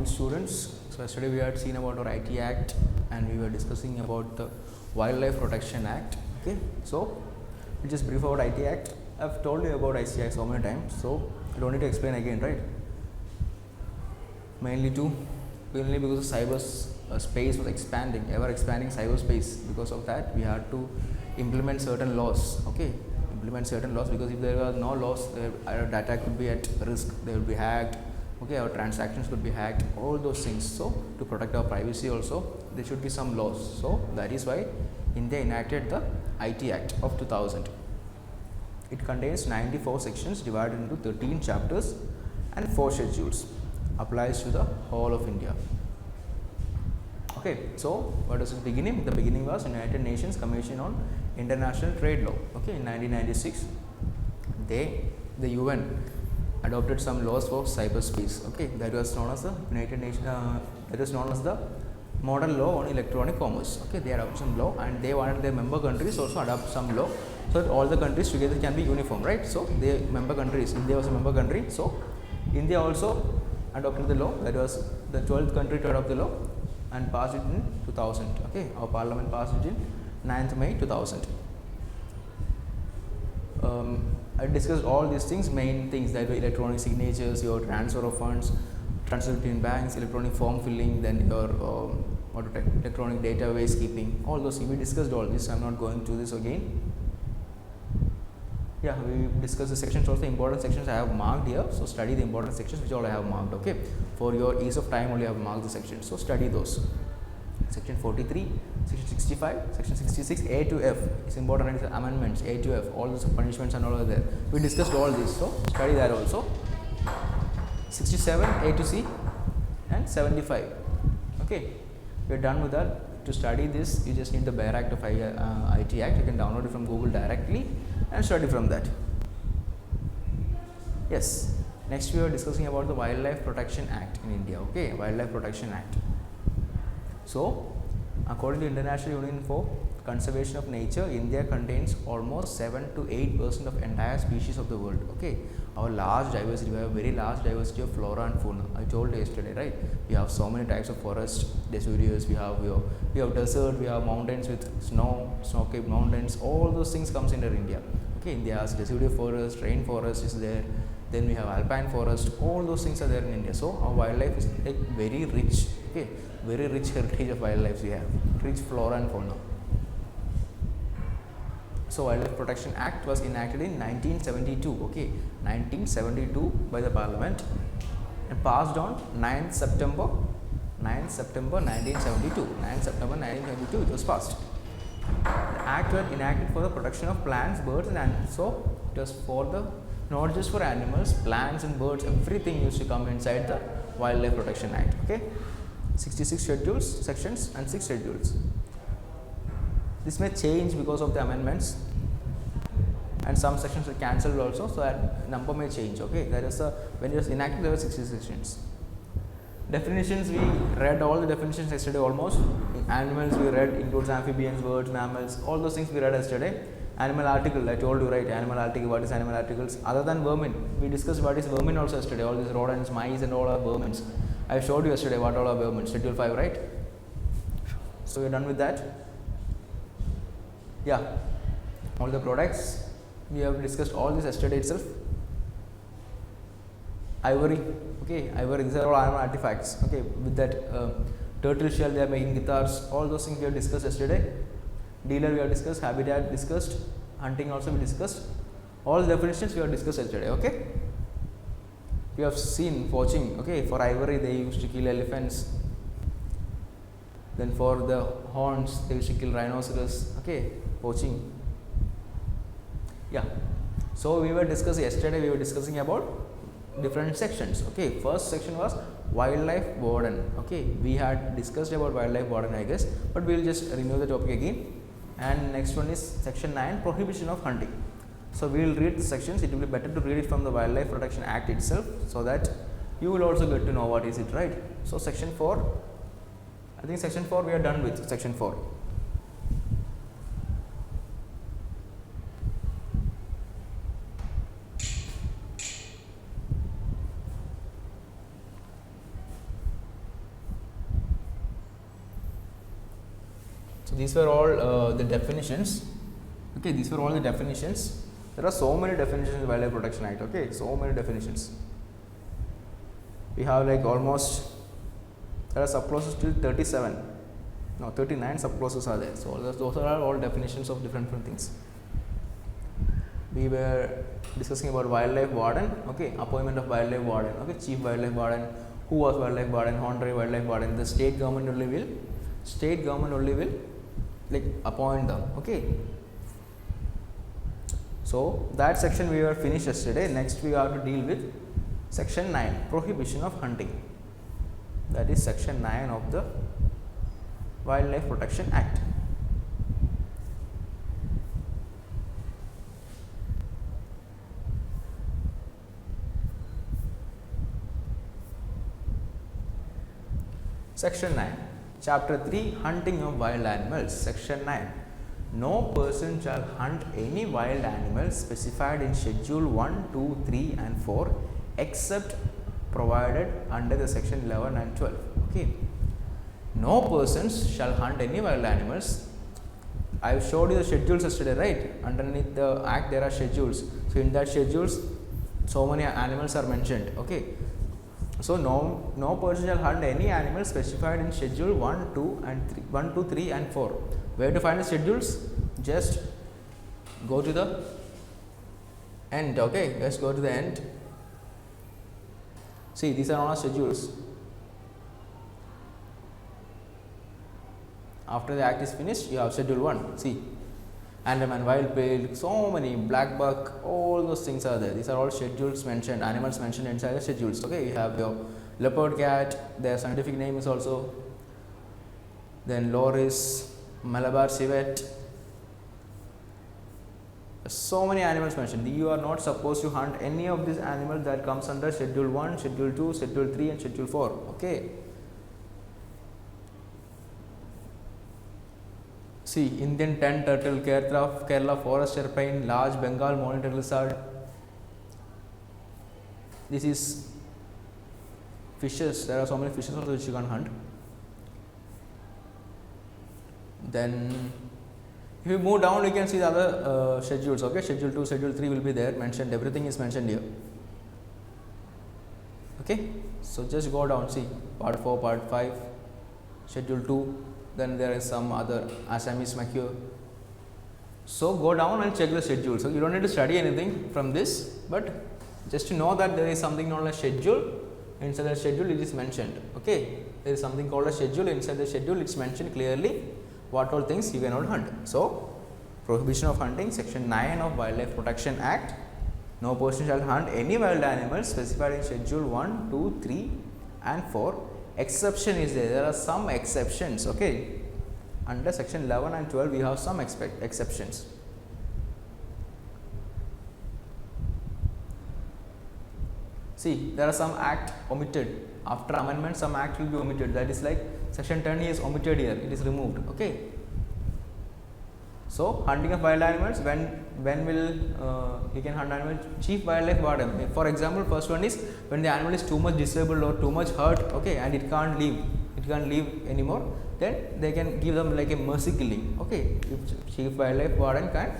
morning, students. So yesterday we had seen about our IT Act and we were discussing about the Wildlife Protection Act. Okay, so we just brief about IT Act. I've told you about IC Act so many times, so I don't need to explain again, right? Mainly because the cyber space was expanding, ever expanding cyberspace. Because of that, we had to implement certain laws. Okay, implement certain laws, because if there were no laws, our data could be at risk. They would be hacked. Okay, our transactions could be hacked. All those things. So to protect our privacy, also there should be some laws. So that is why India enacted the IT Act of 2000. It contains 94 sections divided into 13 chapters and 4 schedules. Applies to the whole of India. Okay, so what is the beginning? The beginning was United Nations Commission on International Trade Law. Okay, in 1996, the UN adopted some laws for cyberspace. Okay, that was known as the United Nations. That is known as the Model Law on Electronic Commerce. Okay, they adopted some law, and they wanted their member countries also adopt some law, so that all the countries together can be uniform, right? So the member countries, India was a member country, so India also adopted the law. That was the 12th country to adopt the law and passed it in 2000. Okay, our parliament passed it in 9th May 2000. I discussed all these things, main things, that were electronic signatures, your transfer of funds, transfer between banks, electronic form filling, then your electronic database keeping, all those things. We discussed all this. I am not going through this again. Yeah, we discussed the sections also. Important sections I have marked here, so study the important sections which all I have marked. Okay, for your ease of time only I have marked the sections, so study those. Section 43, section 65, section 66, A to F is important, and amendments A to F, all those punishments and all are there. We discussed all this, so study that also. 67, A to C, and 75. Okay, we are done with that. To study this, you just need the Bare Act of IT Act. You can download it from Google directly and study from that. Yes, next we are discussing about the Wildlife Protection Act in India. Okay, Wildlife Protection Act. So, according to International Union for Conservation of Nature, India contains almost 7 to 8% of entire species of the world. Okay, our large diversity, we have very large diversity of flora and fauna. I told you yesterday, right? We have so many types of forest, deciduous, we have desert, we have mountains with snow-capped mountains. All those things comes under India. Okay, India has deciduous forest, rainforest is there. Then we have alpine forest. All those things are there in India. So our wildlife is like very rich. Okay, very rich heritage of wildlife we have, rich flora and fauna. So Wildlife Protection Act was enacted in 1972. Okay, 1972 by the Parliament and passed on 9th September 1972. 9th September 1972 it was passed. The act was enacted for the protection of plants, birds and animals. So it was for the, not just for animals, plants and birds, everything used to come inside the Wildlife Protection Act. Okay, 66 schedules, sections and 6 schedules. This may change because of the amendments, and some sections were cancelled also, so that number may change. Okay, there is when it was enacted there were 60 sections. Definitions, we read all the definitions yesterday almost. Animals we read includes amphibians, birds, mammals, all those things we read yesterday. Animal article, I told you, right? Animal article, what is animal articles? Other than vermin, we discussed what is vermin also yesterday. All these rodents, mice and all are vermins. I showed you yesterday what all are vermin, schedule 5, right? So we are done with that. Yeah, all the products, we have discussed all this yesterday itself. Ivory, okay, ivory, these are all animal artifacts. Okay, with that turtle shell they are making guitars, all those things we have discussed yesterday. Dealer we have discussed, habitat discussed, hunting also we discussed. All the definitions we have discussed yesterday. Okay, we have seen poaching. Okay, for ivory they used to kill elephants. Then for the horns they used to kill rhinoceros. Okay, poaching. Yeah, so we were discussing yesterday, we were discussing about different sections. Okay, first section was wildlife warden. Okay, we had discussed about wildlife warden, I guess, but we will just renew the topic again. And next one is section 9, prohibition of hunting. So we will read the sections. It will be better to read it from the Wildlife Protection Act itself, so that you will also get to know what is it, right? So section 4, I think section 4 we are done with. Section 4. So these were all the definitions. Okay, these were all the definitions. There are so many definitions in Wildlife Protection Act. Okay, so many definitions. We have like almost, there are subclauses till 37. No, 39 subclauses are there. So those are all definitions of different things. We were discussing about wildlife warden. Okay, appointment of wildlife warden. Okay, chief wildlife warden. Who was wildlife warden? Honorary wildlife warden. The state government only will like appoint them. Okay. So that section we were finished yesterday. Next we have to deal with section 9, prohibition of hunting. That is section 9 of the Wildlife Protection Act. Section 9, Chapter 3, hunting of wild animals. Section 9, no person shall hunt any wild animal specified in Schedule 1, 2, 3 and 4 except provided under the section 11 and 12. Okay. No persons shall hunt any wild animals. I showed you the schedules yesterday, right? Underneath the act there are schedules. So in that schedules so many animals are mentioned. Okay. So no person shall hunt any animal specified in Schedule 1, 2 and 3, 1, 2, 3 and 4. Where to find the schedules? Just go to the end. Okay, just go to the end. See, these are all schedules. After the act is finished, you have Schedule 1. See, Andaman wild pale, so many, black buck, all those things are there. These are all schedules mentioned, animals mentioned inside the schedules. Okay, you have your leopard cat, their scientific name is also, then loris, Malabar civet, so many animals mentioned. You are not supposed to hunt any of these animals that comes under Schedule 1, Schedule 2, Schedule 3 and Schedule 4. Okay. See, Indian tent turtle, Kerala forest serpine, large Bengal monitor lizard. This is fishes. There are so many fishes also which you can hunt. Then, if you move down, you can see the other schedules. Okay, Schedule 2, Schedule 3 will be there mentioned. Everything is mentioned here. Okay, so just go down. See, Part 4, Part 5, Schedule 2. Then there is some other Assamese macaque. So go down and check the schedule. So you don't need to study anything from this, but just to know that there is something known as schedule. Inside the schedule it is mentioned. Okay, there is something called a schedule. Inside the schedule it is mentioned clearly what all things you cannot hunt. So prohibition of hunting, section 9 of Wildlife Protection Act. No person shall hunt any wild animals specified in Schedule 1, 2, 3 and 4. Exception is there. There are some exceptions. Okay, under section 11 and 12 we have some exceptions. See, there are some act omitted. After amendment some act will be omitted. That is like section 10 is omitted here. It is removed. Okay. So hunting of wild animals, when will you can hunt animals? Chief wildlife warden. For example, first one is when the animal is too much disabled or too much hurt, okay, and it can't live anymore, then they can give them like a mercy killing. Okay, if chief wildlife warden can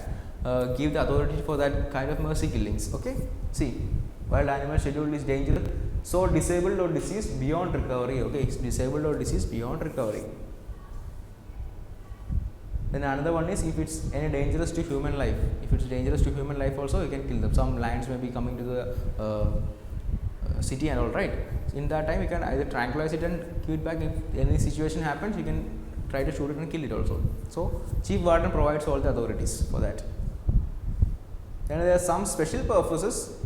give the authority for that kind of mercy killings. Okay, see, wild animal schedule is dangerous, so disabled or diseased beyond recovery. Okay, it's disabled or diseased beyond recovery. Then another one is if it's any dangerous to human life. If it's dangerous to human life also, you can kill them. Some lions may be coming to the city and all, right. In that time you can either tranquilize it and give it back. If any situation happens, you can try to shoot it and kill it also. So chief warden provides all the authorities for that. Then there are some special purposes.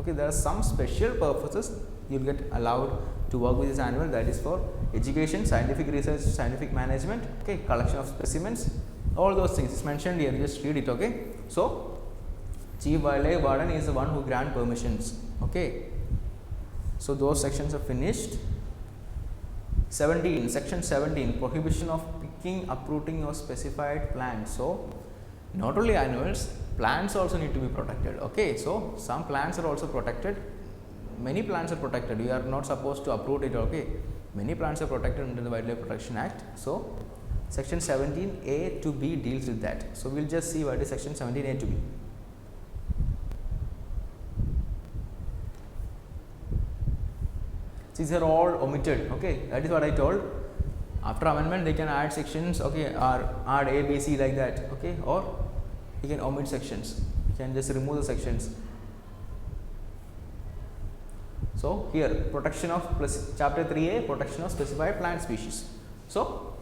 Okay, there are some special purposes you will get allowed to work with this animal, that is for education, scientific research, scientific management, okay, collection of specimens, all those things is mentioned here, just read it. Okay. So chief wildlife warden is the one who grant permissions. Okay. So those sections are finished. 17, section 17, prohibition of picking, uprooting of specified plants. So not only animals, plants also need to be protected. Okay. So some plants are also protected. Many plants are protected. You are not supposed to uproot it. Okay, many plants are protected under the Wildlife Protection Act. So Section 17A to B deals with that. So we'll just see what is section 17A to B. These are all omitted. Okay, that is what I told. After amendment, they can add sections. Okay, or add A, B, C like that. Okay, or you can omit sections. You can just remove the sections. So here, protection of chapter 3A, protection of specified plant species. So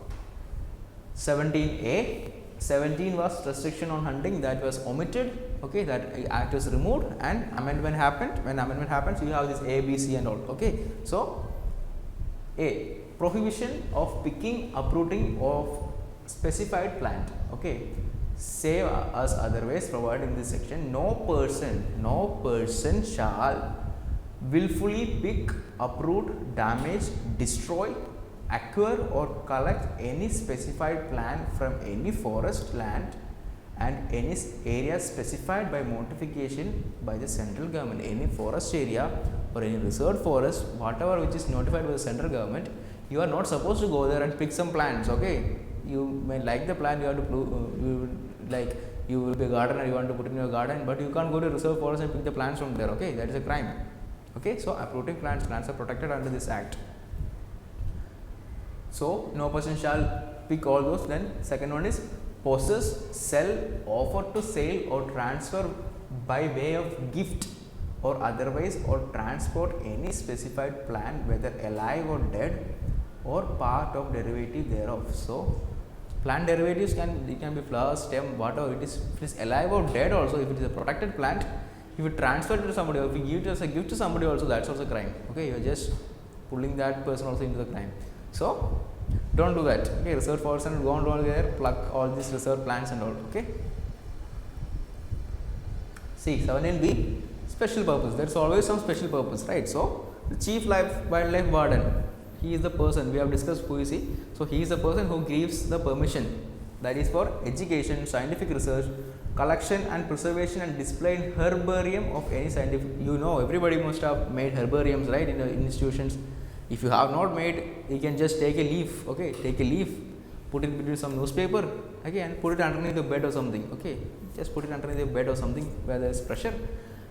17A, 17 was restriction on hunting, that was omitted. Okay, that act was removed, and amendment happened. When amendment happens, you have this A, B, C and all. Okay, so A, prohibition of picking, uprooting of specified plant. Okay, save as otherwise provided in this section. No person shall willfully pick, uproot, damage, destroy, acquire or collect any specified plant from any forest land and any area specified by notification by the central government. Any forest area or any reserved forest, whatever which is notified by the central government, you are not supposed to go there and pick some plants. Okay, you may like the plant, you have to you will be a gardener, you want to put it in your garden, but you can't go to reserve forest and pick the plants from there. Okay, that is a crime. Okay, so uprooting plants are protected under this act. So no person shall pick all those. Then second one is possess, sell, offer to sale or transfer by way of gift or otherwise, or transport any specified plant, whether alive or dead, or part of derivative thereof. So plant derivatives can be flower, stem, whatever it is. If it is alive or dead also, if it is a protected plant, if you transfer it to somebody, or if you give it as a gift to somebody also, that's also crime. Okay, you are just pulling that person also into the crime. So don't do that. Okay, reserve forest and go on there, pluck all these reserve plants and all. Okay. See, 17B, special purpose. There's always some special purpose, right? So the chief wildlife warden, he is the person, we have discussed who is he. So he is the person who gives the permission, that is for education, scientific research, collection and preservation and display in herbarium of any scientific. You know, everybody must have made herbariums, right, in the institutions. If you have not made, you can just take a leaf. Okay, take a leaf, put it between some newspaper, okay, and put it underneath the bed or something. Okay, just put it underneath the bed or something where there is pressure,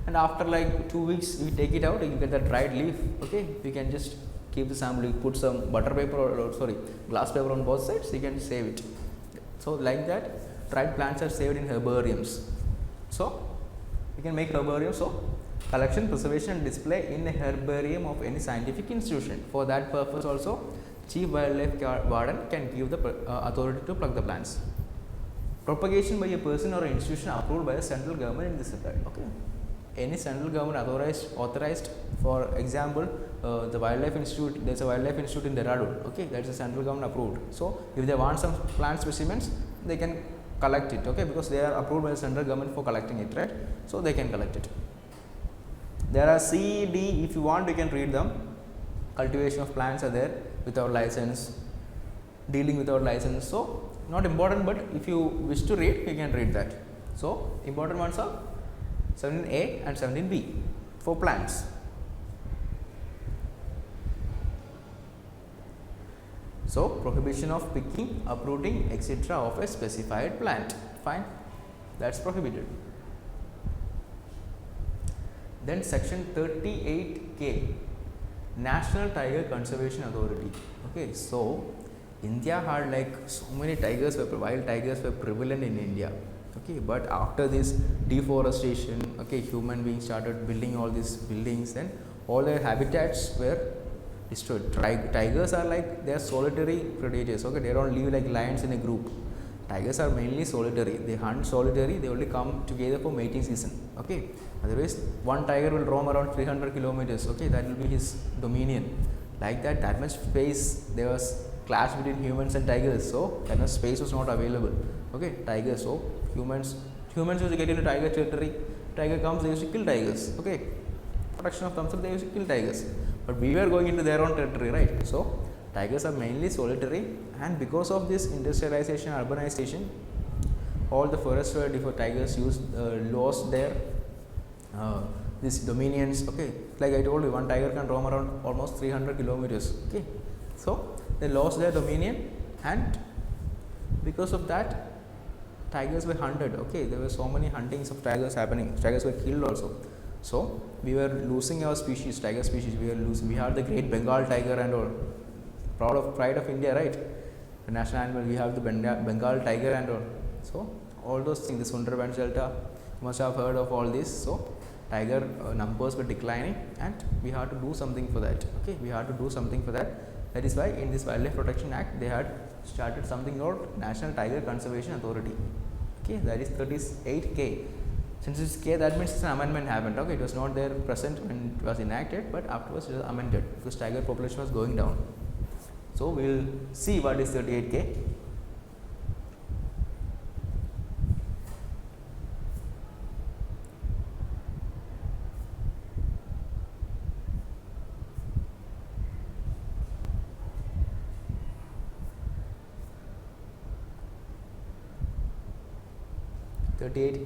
and after like 2 weeks you take it out, you get that dried leaf. Okay, you can just keep the sample, you put some butter paper or glass paper on both sides, you can save it. So like that, dried plants are saved in herbariums. So you can make herbarium. So collection, preservation and display in a herbarium of any scientific institution. For that purpose also, chief wildlife warden can give the authority to pluck the plants. Propagation by a person or institution approved by the central government in this regard. Okay, any central government authorized, for example, the wildlife institute, there is a wildlife institute in Dehradun. Okay, that is a central government approved. So if they want some plant specimens, they can collect it. Okay, because they are approved by the central government for collecting it, right? So they can collect it. There are C, D, if you want you can read them. Cultivation of plants are there without license, dealing without license. So not important, but if you wish to read, you can read that. So important ones are 17A and 17B for plants. So prohibition of picking, uprooting, etc. of a specified plant. Fine, that's prohibited. Then section 38K, National Tiger Conservation Authority. Okay, so India had like so many tigers, wild tigers were prevalent in India. Okay, but after this deforestation, okay, human beings started building all these buildings, and all their habitats were destroyed. Tigers are like, they are solitary predators. Okay, they don't live like lions in a group. Tigers are mainly solitary. They hunt solitary. They only come together for mating season. Okay, otherwise one tiger will roam around 300 kilometers. Okay, that will be his dominion. Like that much space, there was clash between humans and tigers. So that much space was not available. Okay, tigers. So humans used to get into tiger territory. Tiger comes, they used to kill tigers. Okay, protection of themselves, they used to kill tigers. But we were going into their own territory, right? So tigers are mainly solitary, and because of this industrialization, urbanization, all the forests were tigers lost their these dominions. Okay, like I told you, one tiger can roam around almost 300 kilometers. Okay, so they lost their dominion, and Because of that, tigers were hunted. Okay, there were so many huntings of tigers happening. Tigers were killed also. So we were losing our species, tiger species. We were losing. We had the great Bengal tiger and all. Pride of India, right? The national animal. We have the Bengal tiger and all. So all those things. The Sundarbans Delta. You must have heard of all this. So tiger numbers were declining, and we had to do something for that. Okay, we had to do something for that. That is why in this Wildlife Protection Act they had started something called National Tiger Conservation Authority. Okay, that is 38K. Since it's K, that means an amendment happened. Okay, it was not there present when it was enacted, but afterwards it was amended because tiger population was going down. So we will see what is 38K.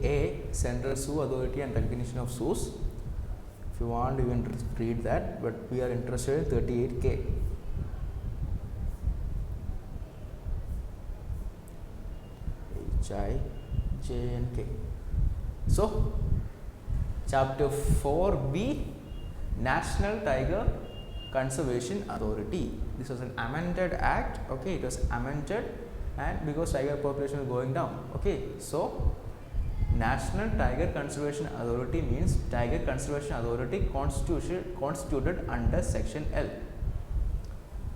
A, Central Zoo Authority and Recognition of Zoos. If you want, you can read that, but we are interested in 38K. HIJNK. So, Chapter 4B, National Tiger Conservation Authority. This was an amended act. Okay, it was amended, and because tiger population is going down. Okay, so National Tiger Conservation Authority means Tiger Conservation Authority constituted under Section L.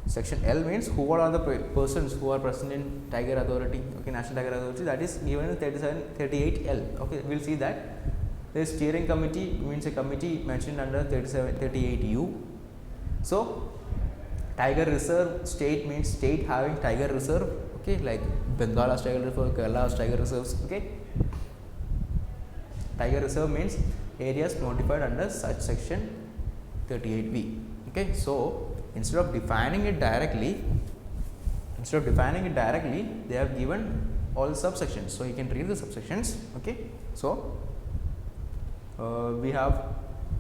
Section L means who are the persons who are present in Tiger Authority. Okay, National Tiger Authority, that is given in 38L. Okay, we will see that. The steering committee means a committee mentioned under 38U. So Tiger Reserve state means state having tiger reserve. Okay, like Bengal has tiger reserve, Kerala has tiger reserves. Okay. Tiger reserve means areas notified under such section 38B. Okay, so instead of defining it directly, they have given all the subsections. So you can read the subsections. Okay, so we have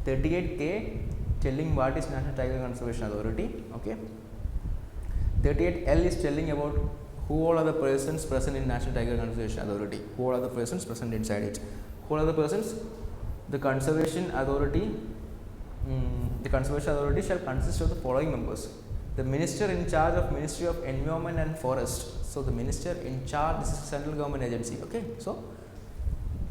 38K telling what is National Tiger Conservation Authority. Okay, 38L is telling about who all are the persons present in National Tiger Conservation Authority. Who all are the persons present inside it? Who are the persons? The Conservation Authority. The Conservation Authority shall consist of the following members: the Minister in charge of Ministry of Environment and Forest. So the Minister in charge, this is a central government agency. Okay, so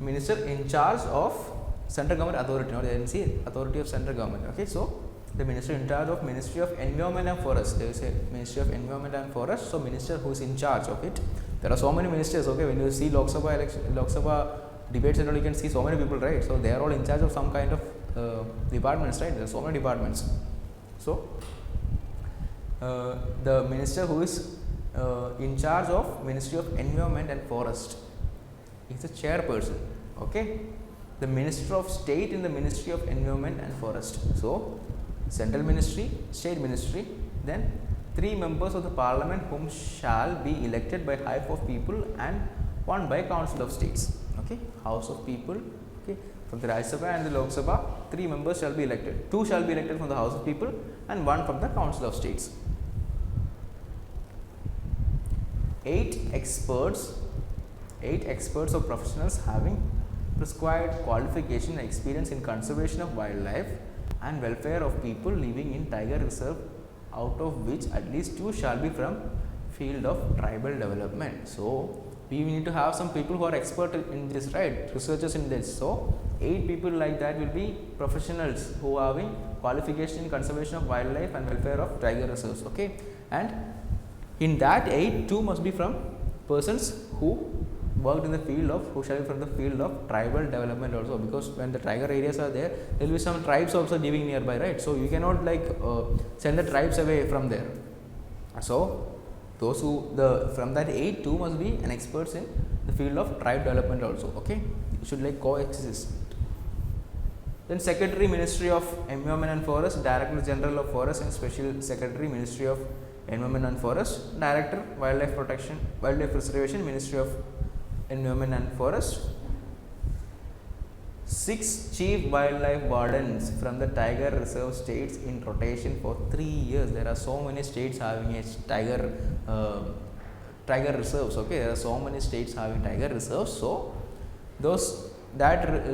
Minister in charge of central government authority, not the agency, authority of central government. Okay, so the Minister in charge of Ministry of Environment and Forest. There is a Ministry of Environment and Forest. So minister who is in charge of it. There are so many ministers. Okay, when you see Lok Sabha election, Lok Sabha debates and all, you can see so many people, right? So they are all in charge of some kind of departments, right? There are so many departments. So the minister who is in charge of Ministry of Environment and Forest is the chairperson. Okay, the Minister of State in the Ministry of Environment and Forest. So central ministry, state ministry, then 3 members of the parliament whom shall be elected by half of people and 1 by council of states. Okay, house of people. Okay, from the Rajya Sabha and the Lok Sabha, 3 members shall be elected. 2 shall be elected from the house of people and 1 from the council of states. 8 experts or professionals having prescribed qualification and experience in conservation of wildlife and welfare of people living in tiger reserve, out of which at least 2 shall be from field of tribal development. So we need to have some people who are expert in this, right? Researchers in this. So 8 people like that will be professionals who are having qualification in conservation of wildlife and welfare of tiger reserves. Okay, and in that 8, 2 must be from persons who worked in the field of, who shall be from the field of tribal development also, because when the tiger areas are there, there will be some tribes also living nearby, right? So you cannot like send the tribes away from there. So those who, from that 8, 2 must be an experts in the field of tribe development also. Okay, it should like coexist. Then Secretary, Ministry of Environment and Forest, Director General of Forest and Special Secretary, Ministry of Environment and Forest, Director Wildlife Protection, Wildlife Preservation, Ministry of Environment and Forest. 6 chief wildlife wardens from the tiger reserve states in rotation for 3 years. There are so many states having a tiger tiger reserves. Okay, there are so many states having tiger reserves. So those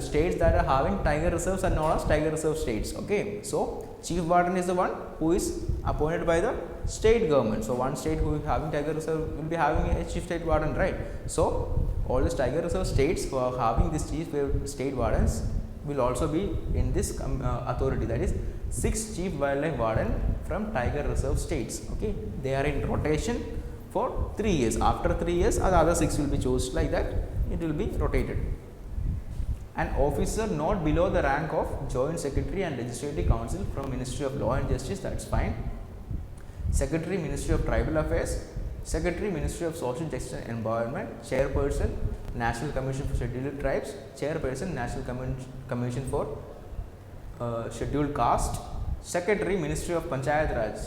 states that are having tiger reserves are known as tiger reserve states. Okay, so chief warden is the one who is appointed by the state government. So one state who is having tiger reserve will be having a chief state warden, right? So all these tiger reserve states who are having this chief state wardens will also be in this authority, that is 6 chief wildlife warden from tiger reserve states. Okay, they are in rotation for 3 years. After 3 years, the other 6 will be chosen, like that it will be rotated. An officer not below the rank of Joint Secretary and Legislative Council from Ministry of Law and Justice, that's fine. Secretary, Ministry of Tribal Affairs. Secretary, Ministry of Social Justice and Environment. Chairperson, National Commission for Scheduled Tribes. Chairperson, National Commission for Scheduled Caste. Secretary, Ministry of Panchayat Raj.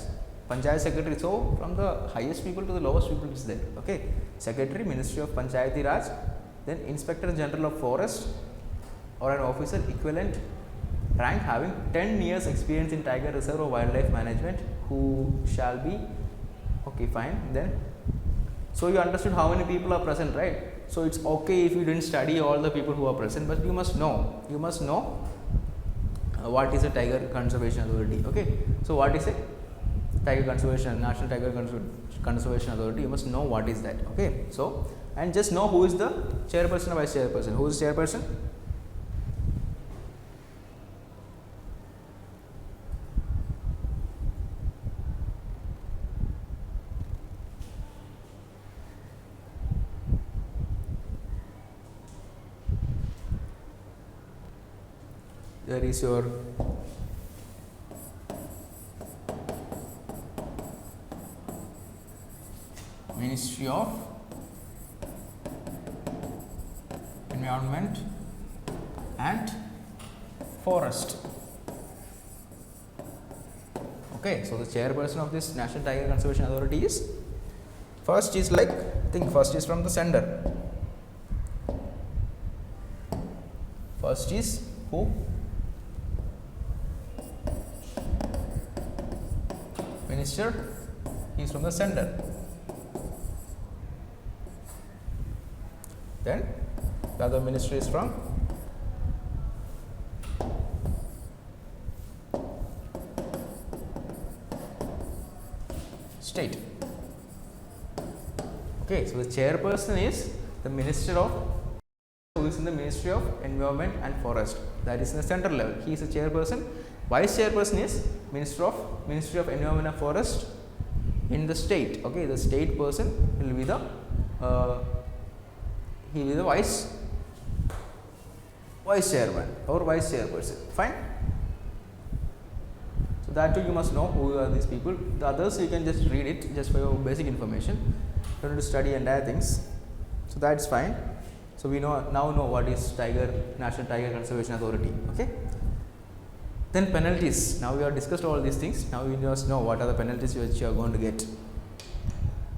Panchayat Secretary, so from the highest people to the lowest people is there. Okay, Secretary, Ministry of Panchayati Raj. Then Inspector General of Forest, or an officer equivalent rank having 10 years experience in tiger reserve or wildlife management, who shall be, okay fine. Then so you understood how many people are present, right? So it's okay if you didn't study all the people who are present, but you must know what is a tiger conservation authority. Okay, so what is a tiger conservation, National Tiger Conservation Authority? You must know what is that. Okay, so and just know who is the chairperson or vice chairperson. Who is chairperson? There is your Ministry of Environment and Forest. Okay, so the chairperson of this National Tiger Conservation Authority is, first is like, I think first is from the center. First is who? Minister, he is from the center. Then the other ministry is from state. Okay, so the chairperson is the minister of, who is in the Ministry of Environment and Forest, that is in the central level. He is the chairperson. Vice chairperson is Ministry of Environment and Forest in the state. Okay, the state person will be the he will be the vice chairman or vice chairperson. Fine. So that too you must know who are these people. The others you can just read it just for your basic information. You don't need to study entire things. So that's fine. So we now know what is National Tiger Conservation Authority. Okay. Then penalties. Now we have discussed all these things. Now we just know what are the penalties which you are going to get.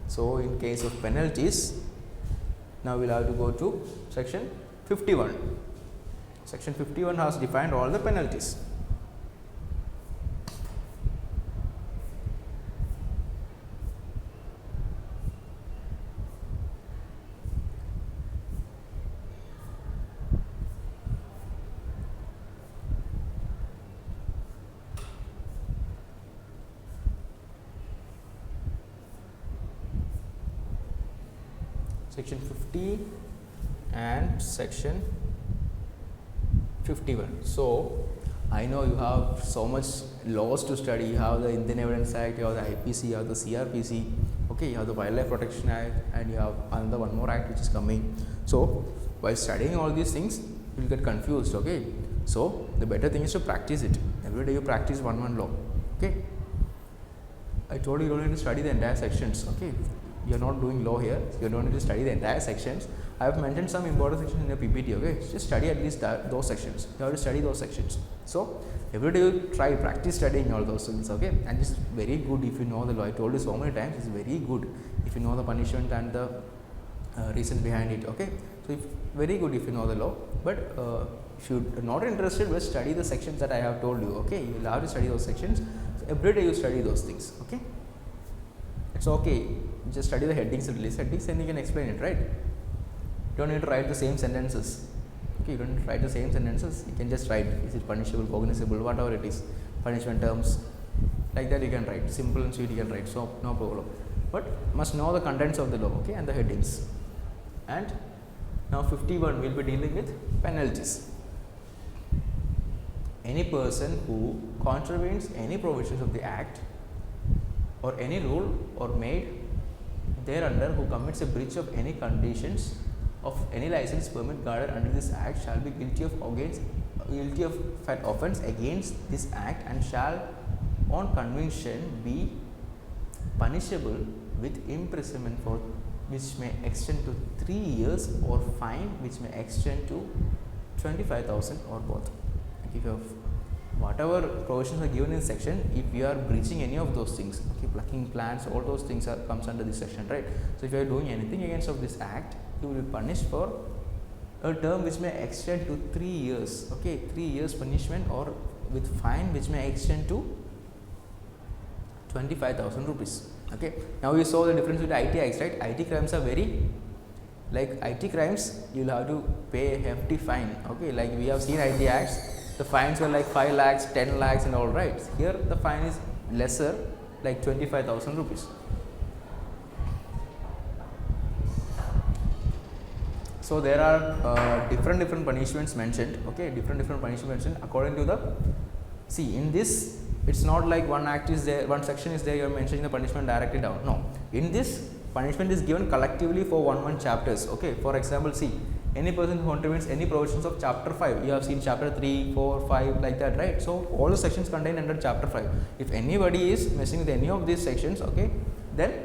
So in case of penalties, now we'll have to go to section 51. Section 51 has defined all the penalties. Section 50 and section 51. So I know you have so much laws to study. You have the Indian Evidence Act, you have the IPC, you have the CRPC, okay, you have the Wildlife Protection Act, and you have another one more act which is coming. So while studying all these things, you will get confused. Okay, so the better thing is to practice it. Every day you practice one law. Okay, I told you don't need to study the entire sections. Okay, you are not doing law here, so you don't need to study the entire sections. I have mentioned some important sections in your PPT. Okay, just study at least those sections. You have to study those sections. So every day you practice studying all those things. Okay, and it's very good if you know the law. I told you so many times, it's very good if you know the punishment and the reason behind it. Okay, so very good if you know the law. But if you are not interested, well, study the sections that I have told you. Okay, you will have to study those sections. So every day you study those things. Okay, it's okay just study the headings and release headings, and you can explain it, right? You don't need to write the same sentences. Okay, you don't need to write the same sentences. You can just write, is it punishable, cognizable, whatever it is, punishment terms, like that you can write. Simple and sweet you can write, so no problem. But must know the contents of the law, okay, and the headings. And now 51 will be dealing with penalties. Any person who contravenes any provisions of the Act or any rule or made thereunder, who commits a breach of any conditions of any license permit guarded under this Act, shall be guilty of an offence against this Act, and shall on conviction be punishable with imprisonment for which may extend to 3 years, or fine which may extend to 25,000 or both. If you have whatever provisions are given in section, if you are breaching any of those things, okay, plucking plants, all those things are comes under this section, right? So if you are doing anything against of this Act, you will be punished for a term which may extend to 3 years, okay, 3 years punishment, or with fine which may extend to 25,000 rupees. Okay, now we saw the difference with IT acts, right? IT crimes are very, like IT crimes, you will have to pay a hefty fine. Okay, like we have seen IT acts, the fines were like 5 lakhs, 10 lakhs and all, right? Here the fine is lesser, like 25,000 rupees. So there are different punishments mentioned. Okay, different punishments mentioned according to the, see, in this it's not like one act is there, one section is there, you are mentioning the punishment directly down. No, in this punishment is given collectively for one chapters. Okay, for example, see, any person who contravenes any provisions of chapter 5, you have seen chapter 3, 4, 5, like that, right? So all the sections contained under chapter 5. If anybody is messing with any of these sections, okay, then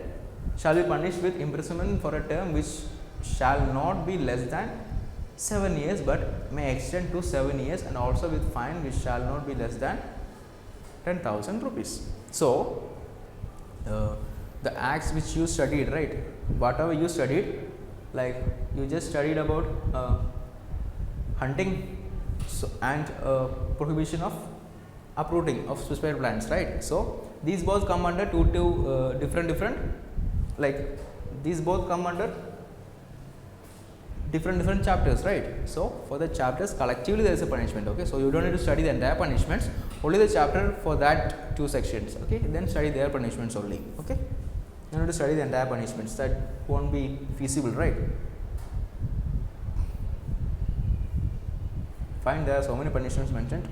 shall be punished with imprisonment for a term which shall not be less than 7 years, but may extend to 7 years, and also with fine which shall not be less than 10,000 rupees. So the acts which you studied, right, whatever you studied, like you just studied about hunting, so, and prohibition of uprooting of specified plants, right? So these both come under two different, like these both come under different chapters, right? So for the chapters collectively there is a punishment. Okay, so you don't need to study the entire punishments, only the chapter for that 2 sections. Okay, then study their punishments only. Okay, you don't need to study the entire punishments, that won't be feasible, right? Fine, there are so many punishments mentioned.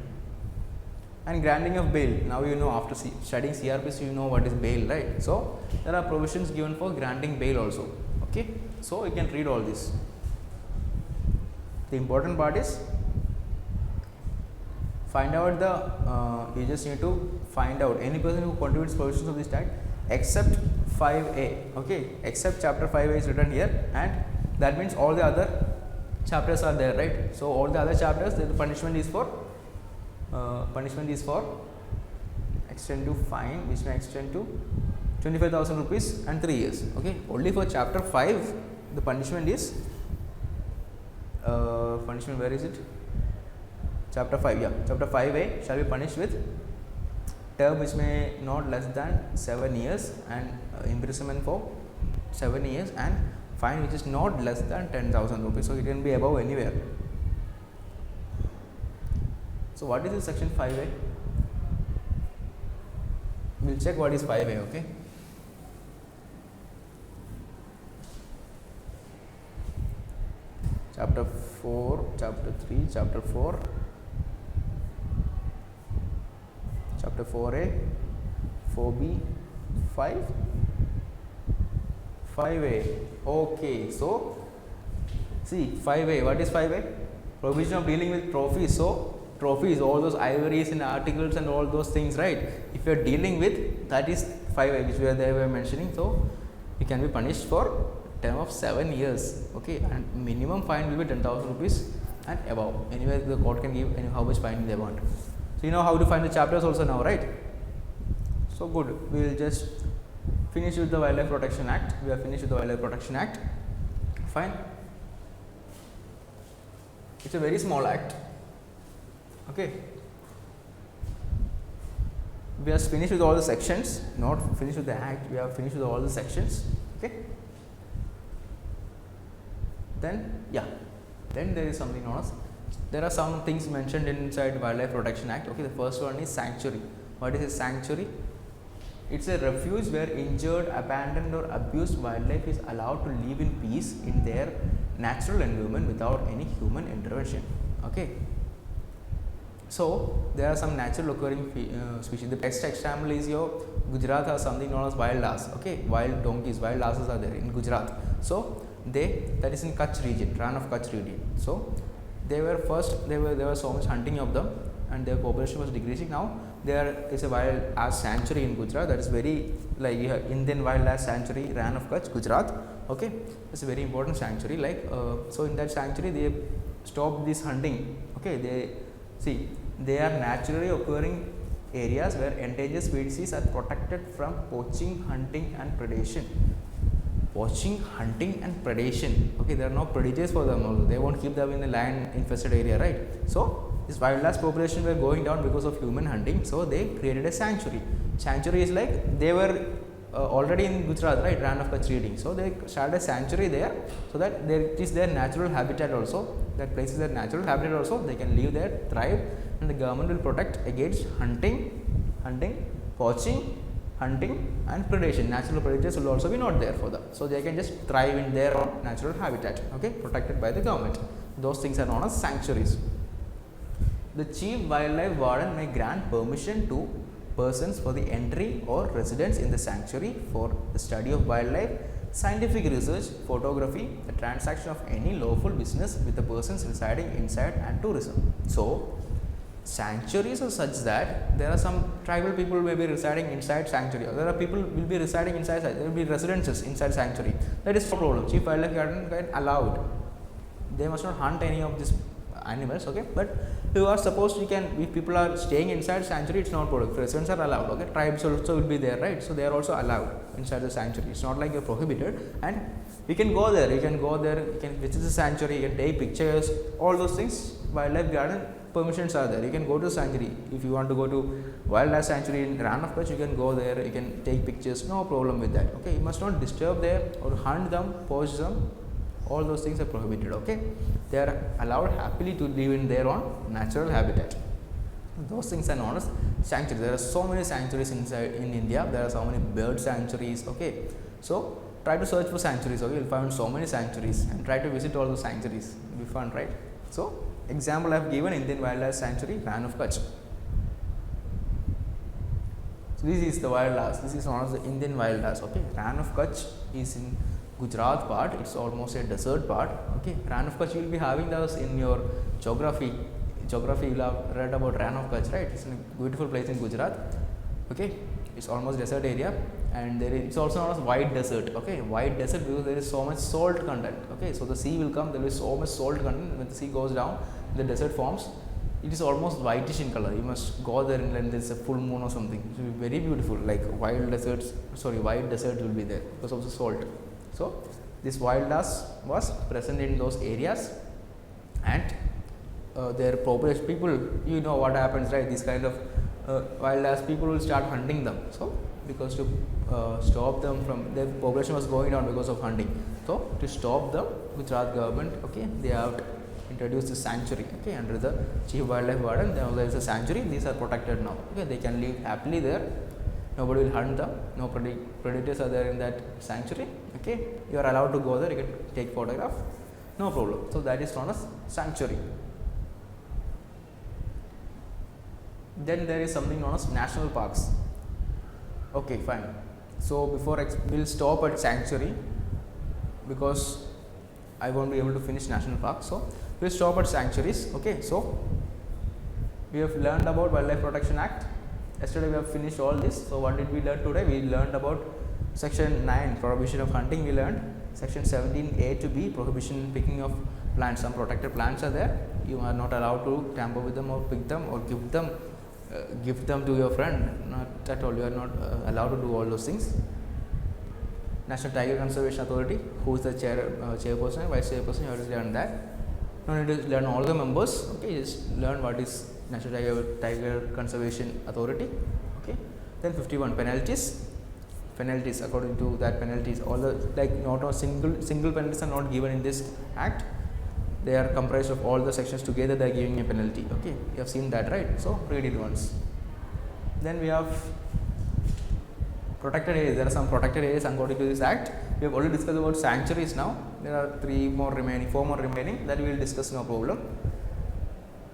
And granting of bail, now you know, after studying CRPC you know what is bail, right? So there are provisions given for granting bail also. Okay, so you can read all this. The important part is find out the, you just need to find out any person who contributes provisions of this act except 5A, okay, except chapter 5A is written here, and that means all the other chapters are there, right? So all the other chapters, the punishment is for extend to fine which may extend to 25,000 rupees and 3 years. Okay, only for chapter 5 the punishment is punishment, where is it? Chapter 5, yeah, chapter 5A shall be punished with term which may not less than 7 years, and imprisonment for 7 years, and fine which is not less than 10,000 rupees. So it can be above anywhere. So what is this section 5A? We will check what is 5A. Okay, chapter 4, chapter 3, chapter 4, chapter 4A, 4B, 5, 5A. Okay, so see 5A, what is 5A? Provision of dealing with trophies. So trophies, all those ivories and articles and all those things, right? If you are dealing with, that is 5A which they were mentioning. So you can be punished for term of 7 years. Okay, and minimum fine will be 10,000 rupees and above. Anyway, the court can give how much fine they want. So you know how to find the chapters also now, right? So good, we will just finish with the Wildlife Protection Act. We are finished with the Wildlife Protection Act. Fine. It's a very small act. Okay. We are finished with all the sections, not finished with the act, we are finished with all the sections. Okay. Then then there is something known as, there are some things mentioned inside Wildlife Protection Act. Okay, the first one is sanctuary. What is a sanctuary? It's a refuge where injured, abandoned or abused wildlife is allowed to live in peace in their natural environment without any human intervention. Okay. So there are some natural occurring species. The best example is your Gujarat has something known as wild ass. Okay, wild donkeys, wild asses are there in Gujarat. So that is in Kutch region, Ran of Kutch region. So they were first, there was so much hunting of them, and their population was decreasing. Now there is a wild ass sanctuary in Gujarat, that is very like Indian wild ass sanctuary, Ran of Kutch, Gujarat. Okay, it's a very important sanctuary. Like so in that sanctuary they stop this hunting. Okay, they are naturally occurring areas where endangered species are protected from poaching, hunting and predation. Poaching, hunting and predation. Okay, there are no predators for them also. They won't keep them in the lion infested area, right? So this wildlife population were going down because of human hunting. So they created a sanctuary. Sanctuary is like they were already in Gujarat, right? Ran of Kutch region. So they started a sanctuary there, so that it is their natural habitat also. That place is their natural habitat also. They can live there, thrive, and the government will protect against hunting, poaching, hunting and predation. Natural predators will also be not there for them. So they can just thrive in their own natural habitat. Okay, protected by the government. Those things are known as sanctuaries. The chief wildlife warden may grant permission to persons for the entry or residence in the sanctuary for the study of wildlife, scientific research, photography, the transaction of any lawful business with the persons residing inside and tourism. So sanctuaries are such that there are some tribal people may be residing inside sanctuary, or there are people will be residing inside, there will be residences inside sanctuary. That is no problem. Chief wildlife warden can allow it. They must not hunt any of these animals. Okay, but you are supposed, you can, if people are staying inside sanctuary, it's not problem. Residents are allowed. Okay, tribes also will be there, right? So they are also allowed inside the sanctuary. It's not like you're prohibited, and you can go there. You can go there. You can visit the sanctuary. You can take pictures. All those things. Wildlife garden permissions are there. You can go to sanctuary. If you want to go to wildlife sanctuary in Ran of Kutch, you can go there. You can take pictures. No problem with that. Okay, you must not disturb them or hunt them, poach them. All those things are prohibited. Okay, they are allowed happily to live in their own natural habitat. Those things are known as sanctuaries. There are so many sanctuaries inside in India. There are so many bird sanctuaries. Okay, so try to search for sanctuaries. Okay, you'll find so many sanctuaries, and try to visit all those sanctuaries. It'll be fun, right? So example I have given, Indian Wildlife Sanctuary, Ran of Kutch. So this is the wild ass. This is known as the Indian wild ass. Okay, Ran of Kutch is in Gujarat part. It's almost a desert part. Okay, Ran of Kutch, you will be having those in your geography. Geography, you will have read about Ran of Kutch, right? It's a beautiful place in Gujarat. Okay, it's almost desert area, and it's also known as white desert. Okay, white desert because there is so much salt content. Okay, so the sea will come, there will be so much salt content. When the sea goes down, the desert forms. It is almost whitish in color. You must go there and then there is a full moon or something. It will be very beautiful. Like white desert will be there because of the salt. So this wild ass was present in those areas, and their population, people, you know what happens, right? This kind of wild ass, people will start hunting them. So because to stop them from, their population was going down because of hunting. So to stop them, Gujarat government, okay, they have introduced a sanctuary. Okay, under the chief wildlife warden, there is a sanctuary. These are protected now. Okay, they can live happily there. Nobody will hunt them. No predators are there in that sanctuary. Okay, you are allowed to go there. You can take photograph. No problem. So that is known as sanctuary. Then there is something known as national parks. Okay, fine. So before we'll stop at sanctuary because I won't be able to finish national park. So we'll stop at sanctuaries. Okay, so we have learned about Wildlife Protection Act. Yesterday we have finished all this. So what did we learn today? We learned about section 9, prohibition of hunting. We learned section 17A to B, prohibition picking of plants. Some protected plants are there. You are not allowed to tamper with them or pick them or give them to your friend. Not at all. You are not allowed to do all those things. National Tiger Conservation Authority, who is the chairperson and vice chairperson, you have to learn that. No need to learn all the members. Okay, just learn what is National Tiger Conservation Authority. Okay, then 51 penalties. penalties. According to that penalties, all the like not a single penalties are not given in this act. They are comprised of all the sections together. They are giving a penalty. Okay, you have seen that, right? So read it once. Then we have protected areas. There are some protected areas according to this act. We have already discussed about sanctuaries. Now there are 4 more remaining that we will discuss, no problem.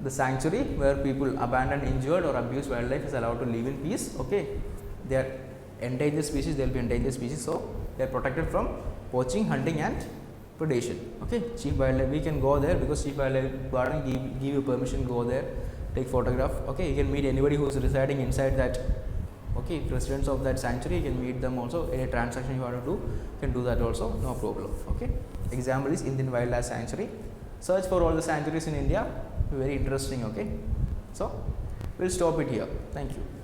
The sanctuary, where people abandoned, injured or abused wildlife is allowed to live in peace. Okay, they are endangered species. They will be endangered species, so they are protected from poaching, hunting and predation. Okay, chief wildlife, we can go there because chief wildlife garden give you permission, go there, take photograph. Okay, you can meet anybody who is residing inside that. Okay, residents of that sanctuary, you can meet them also. Any transaction you want to do, you can do that also, no problem. Okay, example is Indian Wildlife Sanctuary. Search for all the sanctuaries in India, very interesting. Okay, so we'll stop it here. Thank you.